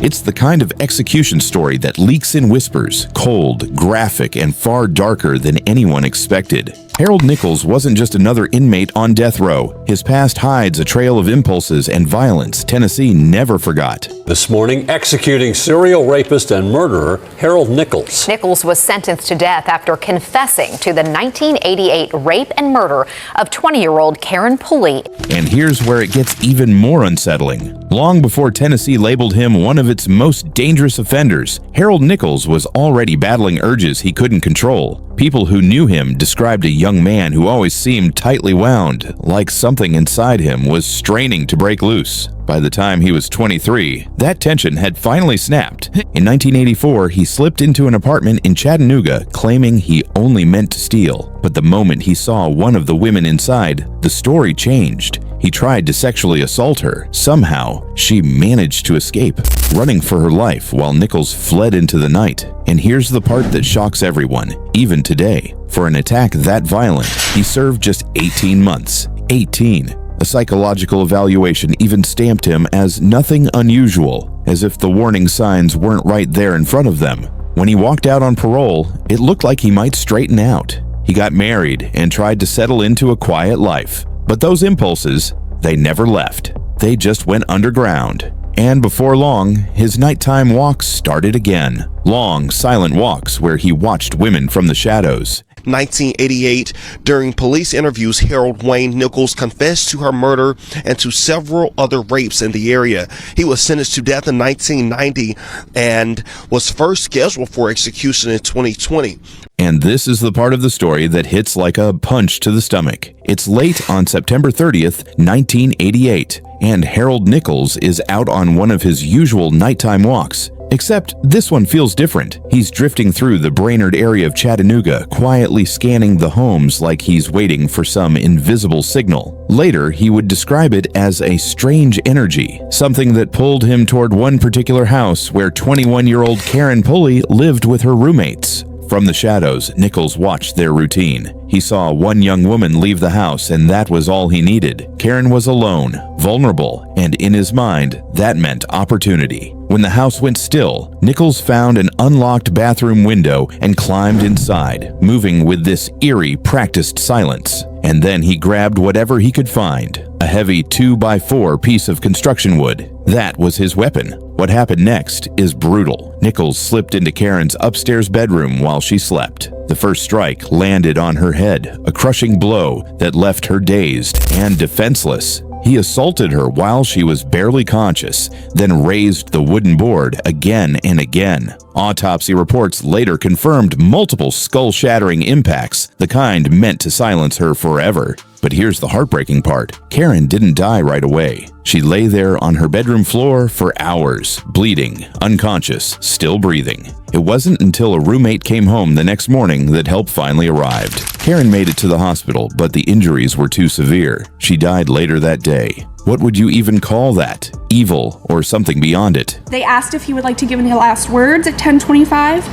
It's the kind of execution story that leaks in whispers, cold, graphic, and far darker than anyone expected. Harold Nichols wasn't just another inmate on death row. His past hides a trail of impulses and violence Tennessee never forgot. This morning, executing serial rapist and murderer Harold Nichols. Nichols was sentenced to death after confessing to the 1988 rape and murder of 20-year-old Karen Pulley. And here's where it gets even more unsettling. Long before Tennessee labeled him one of its most dangerous offenders, Harold Nichols was already battling urges he couldn't control. People who knew him described a young man who always seemed tightly wound, like something inside him was straining to break loose. By the time he was 23, that tension had finally snapped. In 1984, he slipped into an apartment in Chattanooga, claiming he only meant to steal. But the moment he saw one of the women inside, the story changed. He tried to sexually assault her. Somehow, she managed to escape, running for her life while Nichols fled into the night. And here's the part that shocks everyone, even today. For an attack that violent, he served just 18 months. 18. A psychological evaluation even stamped him as nothing unusual, as if the warning signs weren't right there in front of them. When he walked out on parole, it looked like he might straighten out. He got married and tried to settle into a quiet life. But those impulses, they never left. They just went underground. And before long, his nighttime walks started again. Long, silent walks where he watched women from the shadows. 1988, during police interviews, Harold Wayne Nichols confessed to her murder and to several other rapes in the area. He was sentenced to death in 1990 and was first scheduled for execution in 2020. And this is the part of the story that hits like a punch to the stomach. It's late on September 30th, 1988, and Harold Nichols is out on one of his usual nighttime walks. Except this one feels different. He's drifting through the Brainerd area of Chattanooga, quietly scanning the homes like he's waiting for some invisible signal. Later, he would describe it as a strange energy, something that pulled him toward one particular house where 21-year-old Karen Pulley lived with her roommates. From the shadows, Nichols watched their routine. He saw one young woman leave the house, and that was all he needed. Karen was alone, vulnerable, and in his mind, that meant opportunity. When the house went still, Nichols found an unlocked bathroom window and climbed inside, moving with this eerie, practiced silence. And then he grabbed whatever he could find, a heavy 2x4 piece of construction wood. That was his weapon. What happened next is brutal. Nichols slipped into Karen's upstairs bedroom while she slept. The first strike landed on her head, a crushing blow that left her dazed and defenseless. He assaulted her while she was barely conscious, then raised the wooden board again and again. Autopsy reports later confirmed multiple skull-shattering impacts, the kind meant to silence her forever. But here's the heartbreaking part. Karen didn't die right away. She lay there on her bedroom floor for hours, bleeding, unconscious, still breathing. It wasn't until a roommate came home the next morning that help finally arrived. Karen made it to the hospital, but the injuries were too severe. She died later that day. What would you even call that? Evil or something beyond it? They asked if he would like to give any last words at 10:25,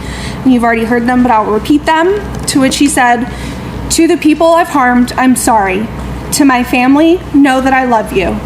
and you've already heard them, but I'll repeat them. To which he said, "To the people I've harmed, I'm sorry. To my family, know that I love you.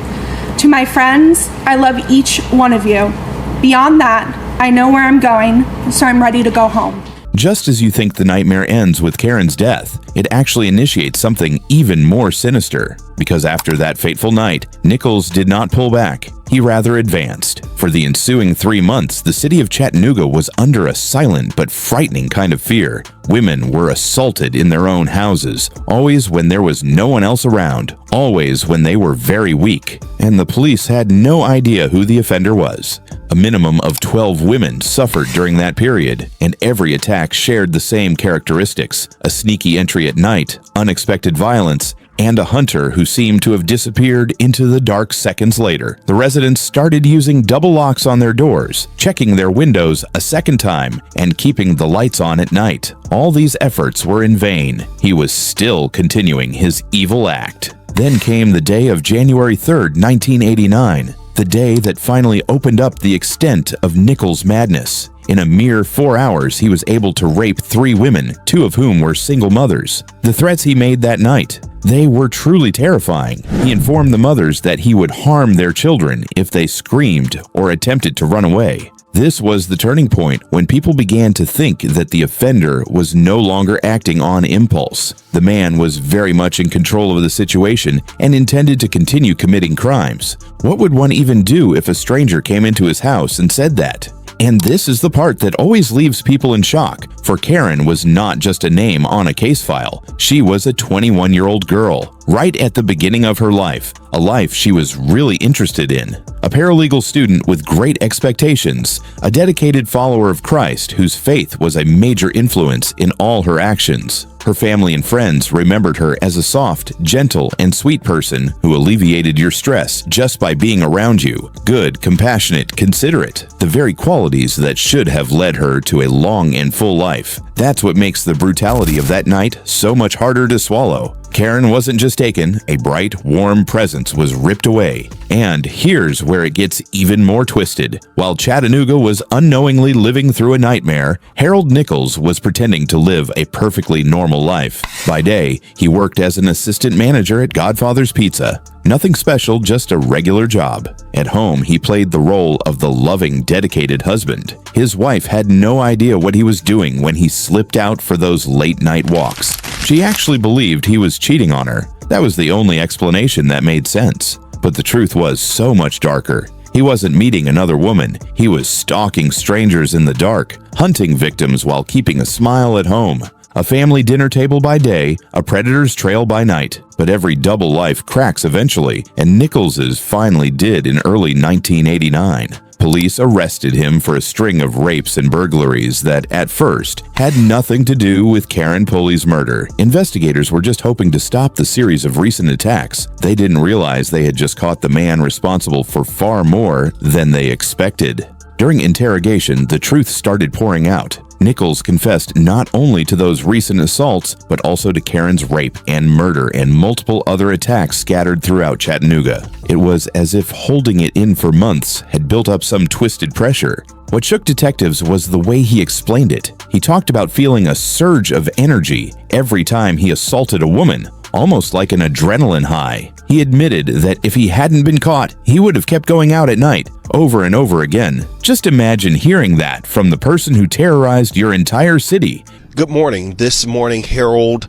To my friends, I love each one of you. Beyond that, I know where I'm going, so I'm ready to go home." Just as you think the nightmare ends with Karen's death, it actually initiates something even more sinister. Because after that fateful night, Nichols did not pull back. He rather advanced. For the ensuing 3 months, the city of Chattanooga was under a silent but frightening kind of fear. Women were assaulted in their own houses, always when there was no one else around, always when they were very weak. And the police had no idea who the offender was. A minimum of 12 women suffered during that period, and every attack shared the same characteristics: a sneaky entry at night, unexpected violence, and a hunter who seemed to have disappeared into the dark seconds later. The residents started using double locks on their doors, checking their windows a second time, and keeping the lights on at night. All these efforts were in vain. He was still continuing his evil act. Then came the day of January 3rd, 1989, the day that finally opened up the extent of Nichols' madness. In a mere 4 hours, he was able to rape 3 women, 2 of whom were single mothers. The threats he made that night, they were truly terrifying. He informed the mothers that he would harm their children if they screamed or attempted to run away. This was the turning point when people began to think that the offender was no longer acting on impulse. The man was very much in control of the situation and intended to continue committing crimes. What would one even do if a stranger came into his house and said that? And this is the part that always leaves people in shock, for Karen was not just a name on a case file. She was a 21-year-old girl, right at the beginning of her life, a life she was really interested in. A paralegal student with great expectations, a dedicated follower of Christ whose faith was a major influence in all her actions. Her family and friends remembered her as a soft, gentle, and sweet person who alleviated your stress just by being around you. Good, compassionate, considerate, the very qualities that should have led her to a long and full life. That's what makes the brutality of that night so much harder to swallow. Karen wasn't just taken, a bright, warm presence was ripped away. And here's where it gets even more twisted. While Chattanooga was unknowingly living through a nightmare, Harold Nichols was pretending to live a perfectly normal life. By day, he worked as an assistant manager at Godfather's Pizza. Nothing special, just a regular job. At home, he played the role of the loving, dedicated husband. His wife had no idea what he was doing when he slipped out for those late-night walks. She actually believed he was cheating on her. That was the only explanation that made sense. But the truth was so much darker. He wasn't meeting another woman. He was stalking strangers in the dark, hunting victims while keeping a smile at home. A family dinner table by day, a predator's trail by night. But every double life cracks eventually, and Nichols's finally did in early 1989. Police arrested him for a string of rapes and burglaries that, at first, had nothing to do with Karen Pulley's murder. Investigators were just hoping to stop the series of recent attacks. They didn't realize they had just caught the man responsible for far more than they expected. During interrogation, the truth started pouring out. Nichols confessed not only to those recent assaults, but also to Karen's rape and murder and multiple other attacks scattered throughout Chattanooga. It was as if holding it in for months had built up some twisted pressure. What shook detectives was the way he explained it. He talked about feeling a surge of energy every time he assaulted a woman, almost like an adrenaline high. He admitted that if he hadn't been caught, he would have kept going out at night, over and over again. Just imagine hearing that from the person who terrorized your entire city. Good morning. This morning, Harold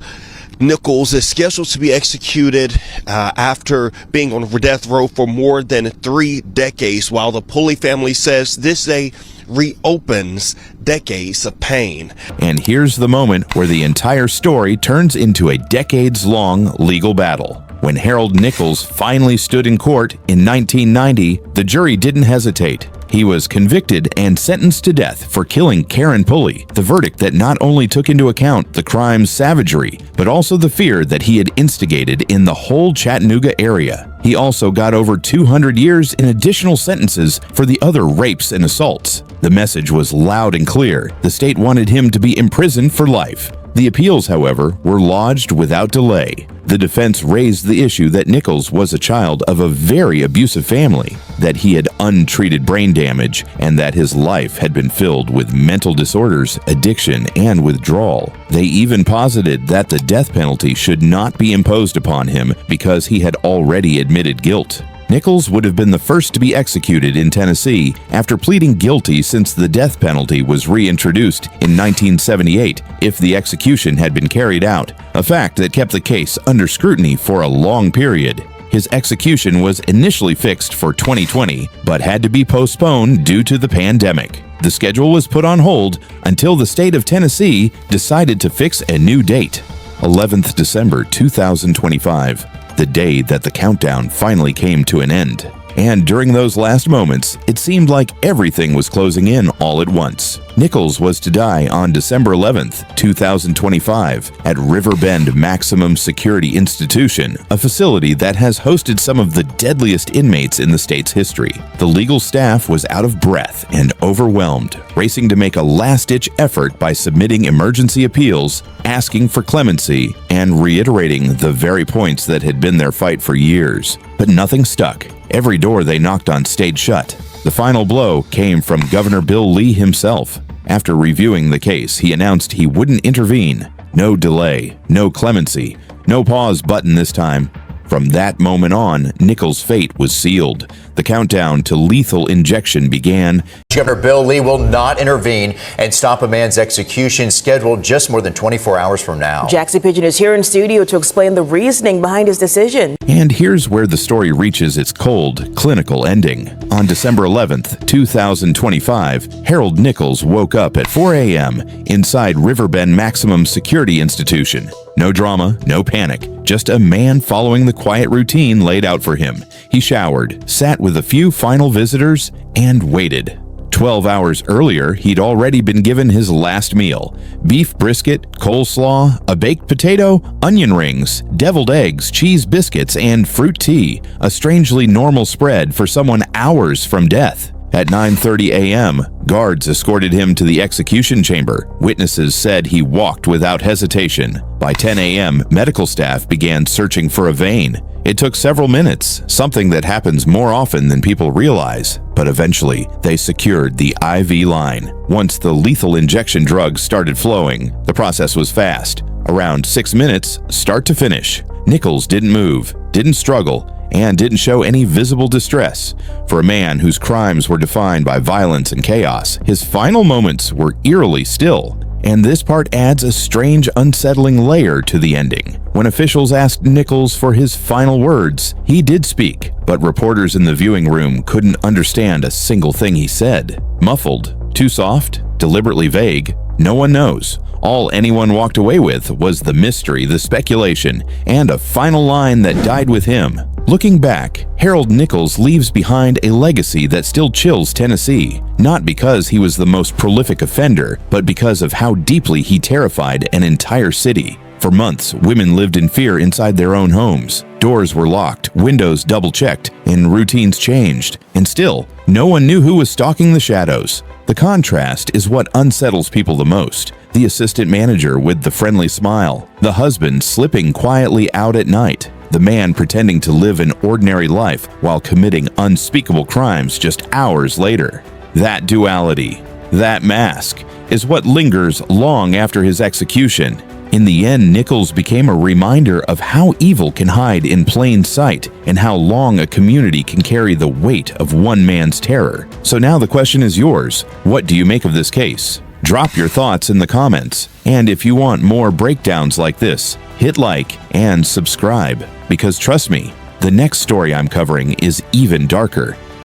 Nichols is scheduled to be executed after being on death row for more than 3 decades, while the Pulley family says this day reopens decades of pain. And here's the moment where the entire story turns into a decades-long legal battle. When Harold Nichols finally stood in court in 1990, the jury didn't hesitate. He was convicted and sentenced to death for killing Karen Pulley, the verdict that not only took into account the crime's savagery, but also the fear that he had instigated in the whole Chattanooga area. He also got over 200 years in additional sentences for the other rapes and assaults. The message was loud and clear. The state wanted him to be imprisoned for life. The appeals, however, were lodged without delay. The defense raised the issue that Nichols was a child of a very abusive family, that he had untreated brain damage, and that his life had been filled with mental disorders, addiction, and withdrawal. They even posited that the death penalty should not be imposed upon him because he had already admitted guilt. Nichols would have been the first to be executed in Tennessee after pleading guilty since the death penalty was reintroduced in 1978 if the execution had been carried out, a fact that kept the case under scrutiny for a long period. His execution was initially fixed for 2020, but had to be postponed due to the pandemic. The schedule was put on hold until the state of Tennessee decided to fix a new date, 11th December 2025. The day that the countdown finally came to an end. And during those last moments, it seemed like everything was closing in all at once. Nichols was to die on December 11th, 2025, at Riverbend Maximum Security Institution, a facility that has hosted some of the deadliest inmates in the state's history. The legal staff was out of breath and overwhelmed, racing to make a last-ditch effort by submitting emergency appeals, asking for clemency, and reiterating the very points that had been their fight for years. But nothing stuck. Every door they knocked on stayed shut. The final blow came from Governor Bill Lee himself. After reviewing the case, he announced he wouldn't intervene. No delay, no clemency, no pause button this time. From that moment on, Nichols' fate was sealed. The countdown to lethal injection began. Governor Bill Lee will not intervene and stop a man's execution scheduled just more than 24 hours from now. Jaxie Pigeon is here in studio to explain the reasoning behind his decision. And here's where the story reaches its cold, clinical ending. On December 11th, 2025, Harold Nichols woke up at 4 a.m. inside Riverbend Maximum Security Institution. No drama, no panic, just a man following the quiet routine laid out for him. He showered, sat with a few final visitors, and waited. 12 hours earlier, he'd already been given his last meal: beef brisket, coleslaw, a baked potato, onion rings, deviled eggs, cheese biscuits, and fruit tea, a strangely normal spread for someone hours from death. At 9:30 a.m., guards escorted him to the execution chamber. Witnesses said he walked without hesitation. By 10 a.m., medical staff began searching for a vein. It took several minutes, something that happens more often than people realize. But eventually, they secured the IV line. Once the lethal injection drugs started flowing, the process was fast. Around 6 minutes, start to finish. Nichols didn't move, didn't struggle, and didn't show any visible distress. For a man whose crimes were defined by violence and chaos, his final moments were eerily still. And this part adds a strange, unsettling layer to the ending. When officials asked Nichols for his final words, he did speak, but reporters in the viewing room couldn't understand a single thing he said. Muffled, too soft, deliberately vague, no one knows. All anyone walked away with was the mystery, the speculation, and a final line that died with him. Looking back, Harold Nichols leaves behind a legacy that still chills Tennessee, not because he was the most prolific offender, but because of how deeply he terrified an entire city. For months, women lived in fear inside their own homes. Doors were locked, windows double-checked, and routines changed. And still, no one knew who was stalking the shadows. The contrast is what unsettles people the most. The assistant manager with the friendly smile, the husband slipping quietly out at night, the man pretending to live an ordinary life while committing unspeakable crimes just hours later. That duality, that mask, is what lingers long after his execution. In the end, Nichols became a reminder of how evil can hide in plain sight and how long a community can carry the weight of one man's terror. So now the question is yours. What do you make of this case? Drop your thoughts in the comments. And if you want more breakdowns like this, hit like and subscribe. Because trust me, the next story I'm covering is even darker